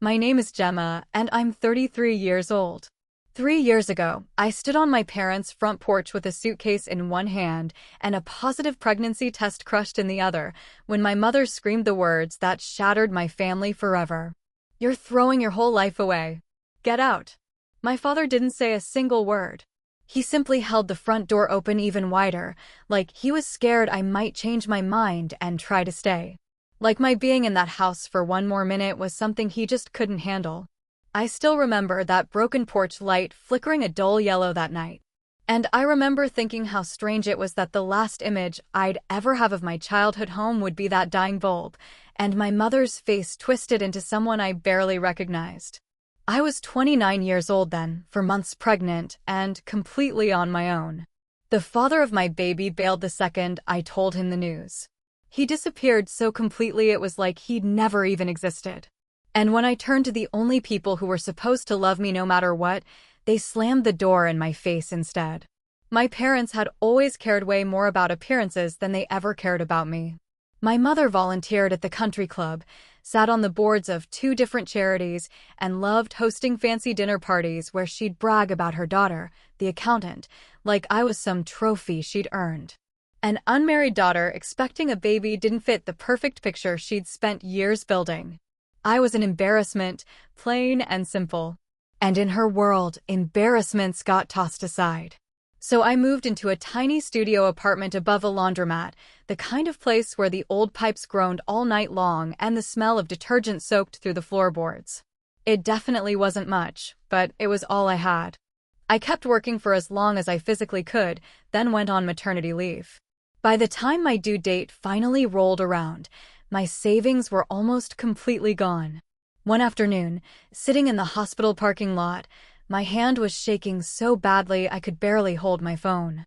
My name is Gemma, and I'm 33 years old. 3 years ago, I stood on my parents' front porch with a suitcase in one hand and a positive pregnancy test crushed in the other, when my mother screamed the words that shattered my family forever. "You're throwing your whole life away. Get out." My father didn't say a single word. He simply held the front door open even wider, like he was scared I might change my mind and try to stay. Like my being in that house for one more minute was something he just couldn't handle. I still remember that broken porch light flickering a dull yellow that night. And I remember thinking how strange it was that the last image I'd ever have of my childhood home would be that dying bulb, and my mother's face twisted into someone I barely recognized. I was 29 years old then, 4 months pregnant, and completely on my own. The father of my baby bailed the second I told him the news. He disappeared so completely it was like he'd never even existed. And when I turned to the only people who were supposed to love me no matter what, they slammed the door in my face instead. My parents had always cared way more about appearances than they ever cared about me. My mother volunteered at the country club, sat on the boards of 2 different charities, and loved hosting fancy dinner parties where she'd brag about her daughter, the accountant, like I was some trophy she'd earned. An unmarried daughter expecting a baby didn't fit the perfect picture she'd spent years building. I was an embarrassment, plain and simple. And in her world, embarrassments got tossed aside. So I moved into a tiny studio apartment above a laundromat, the kind of place where the old pipes groaned all night long and the smell of detergent soaked through the floorboards. It definitely wasn't much, but it was all I had. I kept working for as long as I physically could, then went on maternity leave. By the time my due date finally rolled around, my savings were almost completely gone. One afternoon, sitting in the hospital parking lot, my hand was shaking so badly I could barely hold my phone.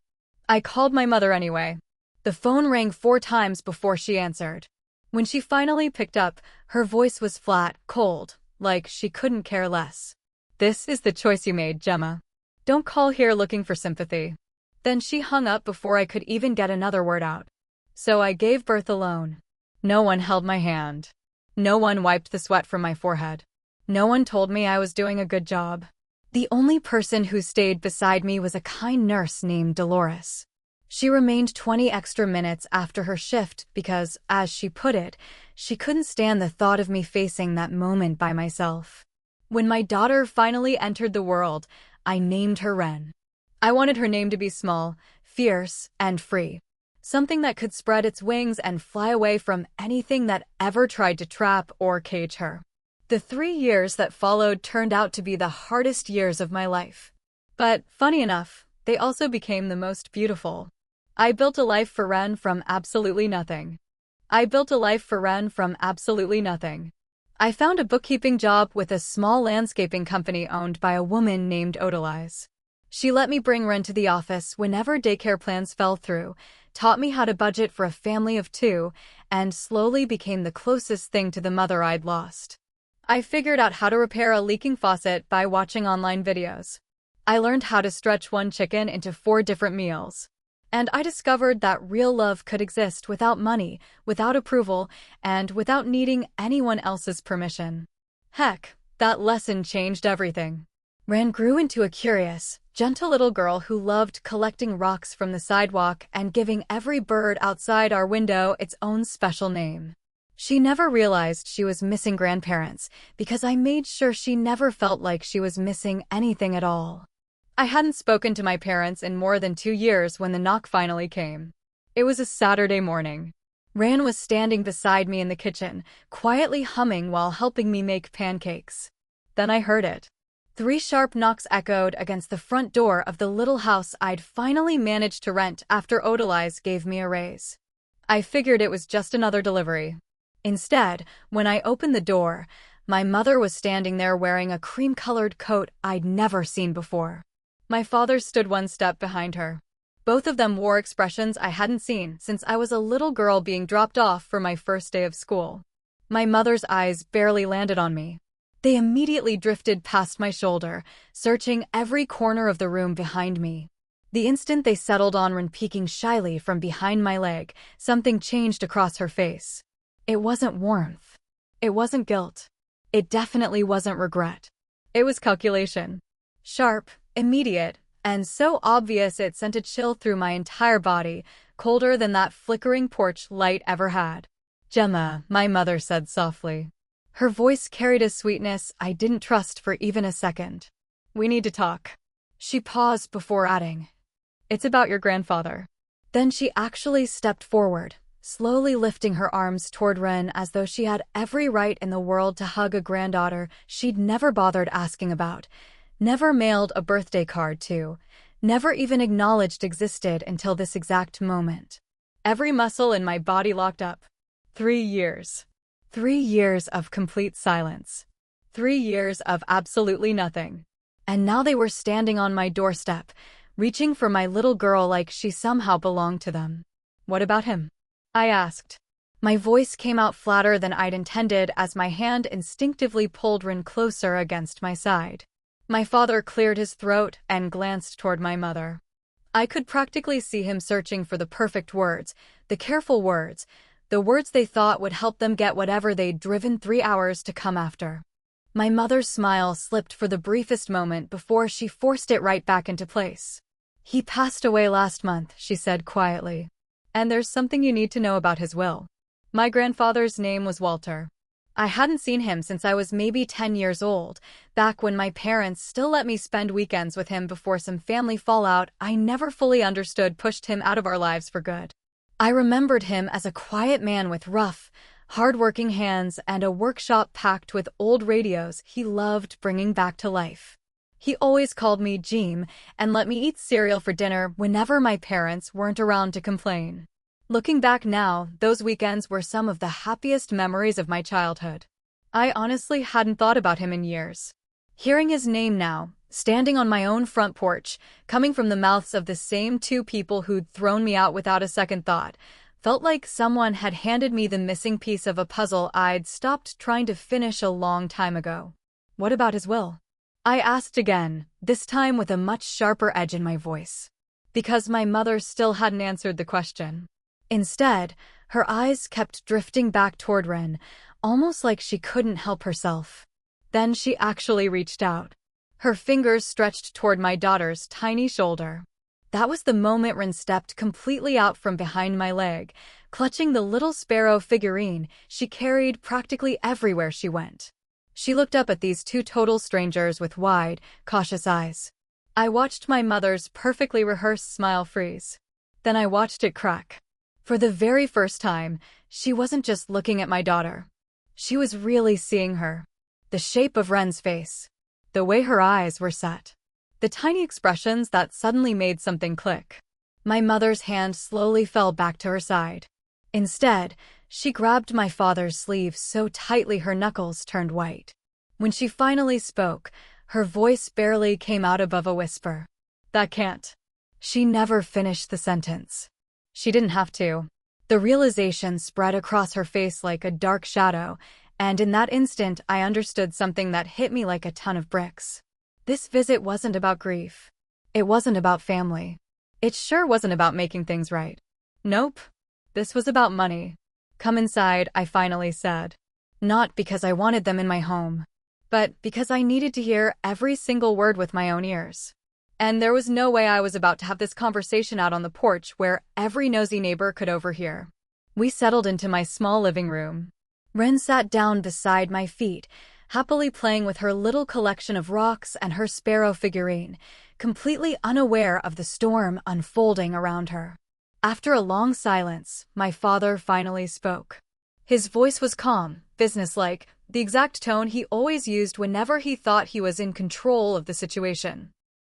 I called my mother anyway. The phone rang 4 times before she answered. When she finally picked up, her voice was flat, cold, like she couldn't care less. "This is the choice you made, Gemma. Don't call here looking for sympathy." Then she hung up before I could even get another word out. So I gave birth alone. No one held my hand. No one wiped the sweat from my forehead. No one told me I was doing a good job. The only person who stayed beside me was a kind nurse named Dolores. She remained 20 extra minutes after her shift because, as she put it, she couldn't stand the thought of me facing that moment by myself. When my daughter finally entered the world, I named her Wren. I wanted her name to be small, fierce, and free. Something that could spread its wings and fly away from anything that ever tried to trap or cage her. The 3 years that followed turned out to be the hardest years of my life. But, funny enough, they also became the most beautiful. I built a life for Wren from absolutely nothing. I found a bookkeeping job with a small landscaping company owned by a woman named Odalise. She let me bring Wren to the office whenever daycare plans fell through, taught me how to budget for a family of 2, and slowly became the closest thing to the mother I'd lost. I figured out how to repair a leaking faucet by watching online videos. I learned how to stretch one chicken into 4 different meals. And I discovered that real love could exist without money, without approval, and without needing anyone else's permission. Heck, that lesson changed everything. Wren grew into a curious, gentle little girl who loved collecting rocks from the sidewalk and giving every bird outside our window its own special name. She never realized she was missing grandparents because I made sure she never felt like she was missing anything at all. I hadn't spoken to my parents in more than 2 years when the knock finally came. It was a Saturday morning. Wren was standing beside me in the kitchen, quietly humming while helping me make pancakes. Then I heard it. 3 sharp knocks echoed against the front door of the little house I'd finally managed to rent after Odalise gave me a raise. I figured it was just another delivery. Instead, when I opened the door, my mother was standing there wearing a cream-colored coat I'd never seen before. My father stood 1 step behind her. Both of them wore expressions I hadn't seen since I was a little girl being dropped off for my first day of school. My mother's eyes barely landed on me. They immediately drifted past my shoulder, searching every corner of the room behind me. The instant they settled on Wren peeking shyly from behind my leg, something changed across her face. It wasn't warmth. It wasn't guilt. It definitely wasn't regret. It was calculation. Sharp, immediate, and so obvious it sent a chill through my entire body, colder than that flickering porch light ever had. "Gemma," my mother said softly. Her voice carried a sweetness I didn't trust for even a second. "We need to talk." She paused before adding, "It's about your grandfather." Then she actually stepped forward, slowly lifting her arms toward Ren as though she had every right in the world to hug a granddaughter she'd never bothered asking about, never mailed a birthday card to, never even acknowledged existed until this exact moment. Every muscle in my body locked up. 3 years. 3 years of complete silence. 3 years of absolutely nothing. And now they were standing on my doorstep, reaching for my little girl like she somehow belonged to them. "What about him?" I asked. My voice came out flatter than I'd intended as my hand instinctively pulled Rin closer against my side. My father cleared his throat and glanced toward my mother. I could practically see him searching for the perfect words, the careful words, the words they thought would help them get whatever they'd driven 3 hours to come after. My mother's smile slipped for the briefest moment before she forced it right back into place. "He passed away last month," she said quietly. "And there's something you need to know about his will." My grandfather's name was Walter. I hadn't seen him since I was maybe 10 years old, back when my parents still let me spend weekends with him before some family fallout I never fully understood pushed him out of our lives for good. I remembered him as a quiet man with rough, hard-working hands and a workshop packed with old radios he loved bringing back to life. He always called me Jeem and let me eat cereal for dinner whenever my parents weren't around to complain. Looking back now, those weekends were some of the happiest memories of my childhood. I honestly hadn't thought about him in years. Hearing his name now, standing on my own front porch, coming from the mouths of the same 2 people who'd thrown me out without a second thought, felt like someone had handed me the missing piece of a puzzle I'd stopped trying to finish a long time ago. "What about his will?" I asked again, this time with a much sharper edge in my voice. Because my mother still hadn't answered the question. Instead, her eyes kept drifting back toward Ren, almost like she couldn't help herself. Then she actually reached out. Her fingers stretched toward my daughter's tiny shoulder. That was the moment Ren stepped completely out from behind my leg, clutching the little sparrow figurine she carried practically everywhere she went. She looked up at these 2 total strangers with wide, cautious eyes. I watched my mother's perfectly rehearsed smile freeze. Then I watched it crack. For the very first time, she wasn't just looking at my daughter. She was really seeing her. The shape of Ren's face. The way her eyes were set. The tiny expressions that suddenly made something click. My mother's hand slowly fell back to her side. Instead, she grabbed my father's sleeve so tightly her knuckles turned white. When she finally spoke, her voice barely came out above a whisper. "That can't." She never finished the sentence. She didn't have to. The realization spread across her face like a dark shadow, and in that instant I understood something that hit me like a ton of bricks. This visit wasn't about grief. It wasn't about family. It sure wasn't about making things right. Nope. This was about money. "Come inside," I finally said. Not because I wanted them in my home, but because I needed to hear every single word with my own ears. And there was no way I was about to have this conversation out on the porch where every nosy neighbor could overhear. We settled into my small living room. Ren sat down beside my feet, happily playing with her little collection of rocks and her sparrow figurine, completely unaware of the storm unfolding around her. After a long silence, my father finally spoke. His voice was calm, businesslike, the exact tone he always used whenever he thought he was in control of the situation.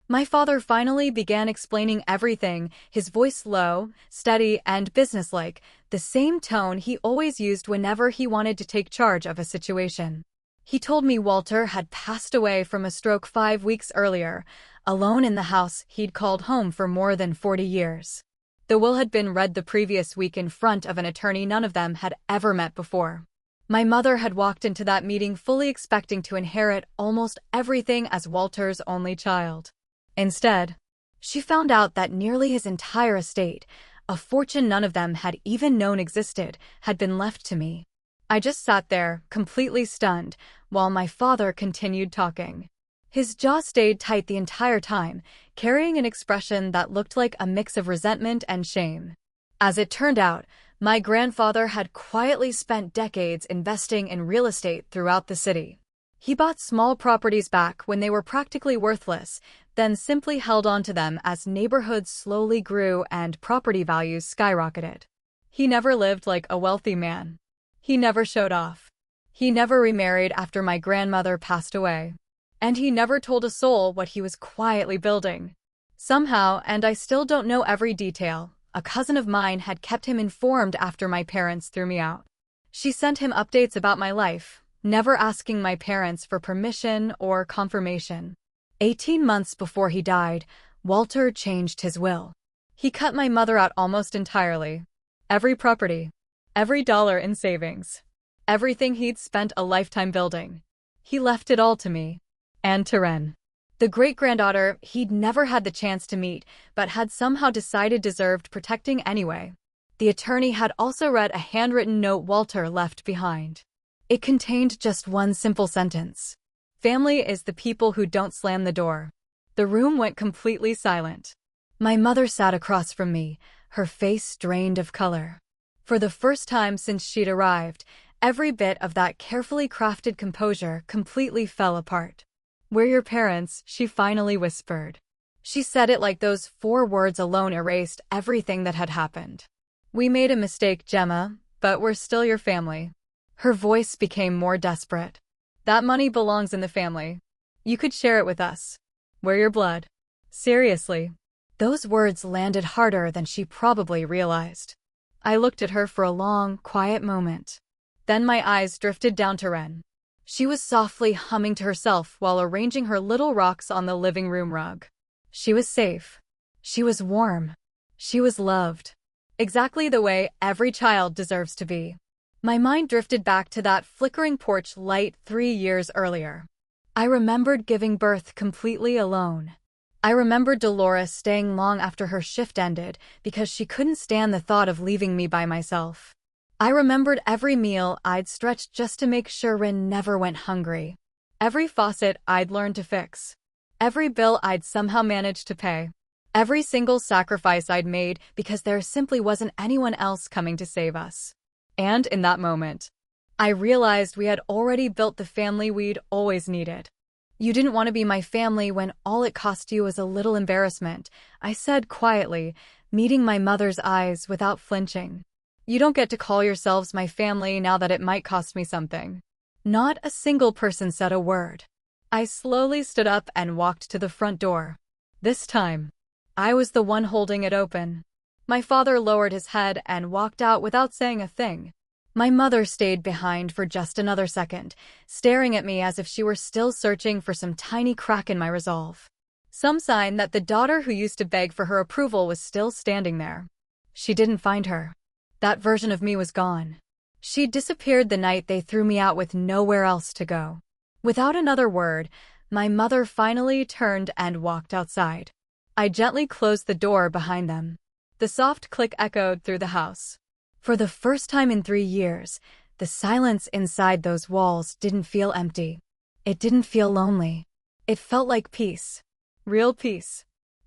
My father finally began explaining everything, his voice low, steady, and businesslike, the same tone he always used whenever he wanted to take charge of a situation. He told me Walter had passed away from a stroke 5 weeks earlier, alone in the house he'd called home for more than 40 years. The will had been read the previous week in front of an attorney none of them had ever met before. My mother had walked into that meeting fully expecting to inherit almost everything as Walter's only child. Instead, she found out that nearly his entire estate, a fortune none of them had even known existed, had been left to me. I just sat there, completely stunned, while my father continued talking. His jaw stayed tight the entire time, carrying an expression that looked like a mix of resentment and shame. As it turned out, my grandfather had quietly spent decades investing in real estate throughout the city. He bought small properties back when they were practically worthless, then simply held on to them as neighborhoods slowly grew and property values skyrocketed. He never lived like a wealthy man. He never showed off. He never remarried after my grandmother passed away. And he never told a soul what he was quietly building. Somehow, and I still don't know every detail, a cousin of mine had kept him informed after my parents threw me out. She sent him updates about my life, never asking my parents for permission or confirmation. 18 months before he died, Walter changed his will. He cut my mother out almost entirely. Every property, every dollar in savings, everything he'd spent a lifetime building. He left it all to me. And to Ren, the great-granddaughter he'd never had the chance to meet, but had somehow decided deserved protecting anyway. The attorney had also read a handwritten note Walter left behind. It contained just one simple sentence. Family is the people who don't slam the door. The room went completely silent. My mother sat across from me, her face drained of color. For the first time since she'd arrived, every bit of that carefully crafted composure completely fell apart. "We're your parents," she finally whispered. She said it like those 4 words alone erased everything that had happened. "We made a mistake, Gemma, but we're still your family." Her voice became more desperate. "That money belongs in the family. You could share it with us. We're your blood." Seriously. Those words landed harder than she probably realized. I looked at her for a long, quiet moment. Then my eyes drifted down to Ren. She was softly humming to herself while arranging her little rocks on the living room rug. She was safe. She was warm. She was loved. Exactly the way every child deserves to be. My mind drifted back to that flickering porch light 3 years earlier. I remembered giving birth completely alone. I remembered Dolores staying long after her shift ended because she couldn't stand the thought of leaving me by myself. I remembered every meal I'd stretched just to make sure Rin never went hungry. Every faucet I'd learned to fix. Every bill I'd somehow managed to pay. Every single sacrifice I'd made because there simply wasn't anyone else coming to save us. And in that moment, I realized we had already built the family we'd always needed. "You didn't want to be my family when all it cost you was a little embarrassment," I said quietly, meeting my mother's eyes without flinching. "You don't get to call yourselves my family now that it might cost me something." Not a single person said a word. I slowly stood up and walked to the front door. This time, I was the one holding it open. My father lowered his head and walked out without saying a thing. My mother stayed behind for just another second, staring at me as if she were still searching for some tiny crack in my resolve. Some sign that the daughter who used to beg for her approval was still standing there. She didn't find her. That version of me was gone. She disappeared the night they threw me out with nowhere else to go. Without another word, my mother finally turned and walked outside. I gently closed the door behind them. The soft click echoed through the house. For the first time in 3 years, the silence inside those walls didn't feel empty. It didn't feel lonely. It felt like peace. Real peace.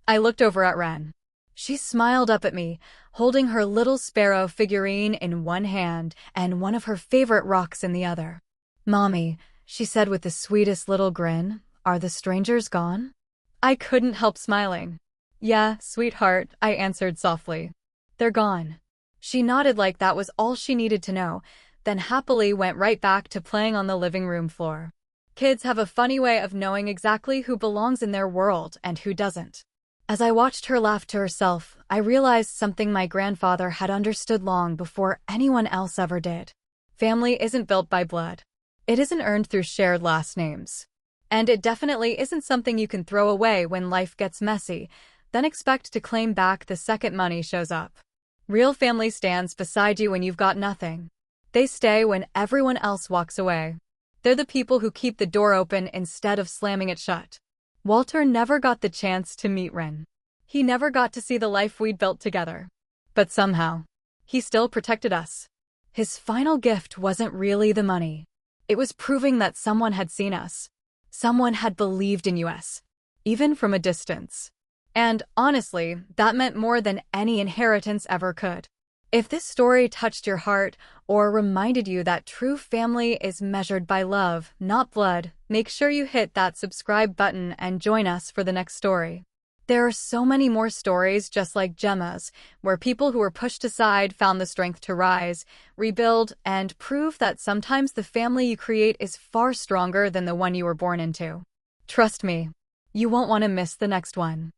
I looked over at Ren. She smiled up at me, holding her little sparrow figurine in one hand and one of her favorite rocks in the other. "Mommy," she said with the sweetest little grin, "are the strangers gone?" I couldn't help smiling. "Yeah, sweetheart," I answered softly. "They're gone." She nodded like that was all she needed to know, then happily went right back to playing on the living room floor. Kids have a funny way of knowing exactly who belongs in their world and who doesn't. As I watched her laugh to herself, I realized something my grandfather had understood long before anyone else ever did. Family isn't built by blood. It isn't earned through shared last names. And it definitely isn't something you can throw away when life gets messy, then expect to claim back the second money shows up. Real family stands beside you when you've got nothing. They stay when everyone else walks away. They're the people who keep the door open instead of slamming it shut. Walter never got the chance to meet Ren. He never got to see the life we'd built together. But somehow, he still protected us. His final gift wasn't really the money. It was proving that someone had seen us. Someone had believed in us, even from a distance. And honestly, that meant more than any inheritance ever could. If this story touched your heart or reminded you that true family is measured by love, not blood, make sure you hit that subscribe button and join us for the next story. There are so many more stories just like Gemma's, where people who were pushed aside found the strength to rise, rebuild, and prove that sometimes the family you create is far stronger than the one you were born into. Trust me, you won't want to miss the next one.